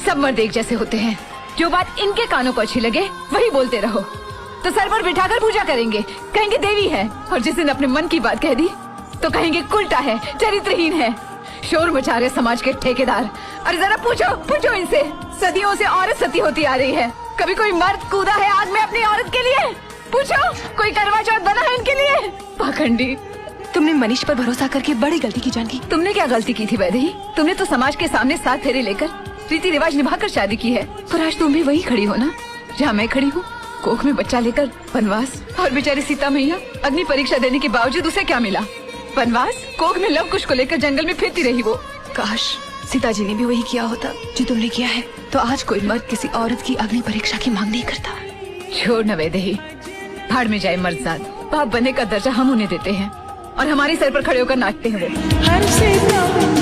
सब मर्द एक जैसे होते हैं, जो बात इनके कानों को अच्छी लगे वही बोलते रहो। तो सर पर बिठाकर पूजा करेंगे, कहेंगे देवी है, और जिस दिन अपने मन की बात कह दी तो कहेंगे उल्टा है, चरित्रहीन है। शोर मचा रहे समाज के ठेकेदार। अरे जरा पूछो इनसे, सदियों से औरत सती होती आ रही है, कभी कोई मर्द कूदा है आग में अपनी औरत के लिए? पूछो, कोई करवा चौथ बना है इनके लिए? पाखंडी। तुमने मनीष पर भरोसा करके बड़ी गलती की जानकी। तुमने क्या गलती की थी वैदेही? तुमने तो समाज के सामने 7 फेरे लेकर रीति रिवाज निभाकर शादी की है, पर आज तुम भी वही खड़ी हो ना जहाँ मैं खड़ी हूँ, कोख में बच्चा लेकर वनवास। और बेचारी सीता मैया अग्नि परीक्षा देने के बावजूद उसे क्या मिला? वनवास। कोख में लव कुश को लेकर जंगल में फिरती रही वो। काश सीता जी ने भी वही किया होता जो तुमने किया है, तो आज कोई मर्द किसी औरत की अग्नि परीक्षा की मांग नहीं करता। छोड़ न वैदेही, भाड़ में जाए मर्दजाद। बाप बनने का दर्जा हम उन्हें देते हैं और हमारे सर पर खड़े होकर नाचते हैं वो।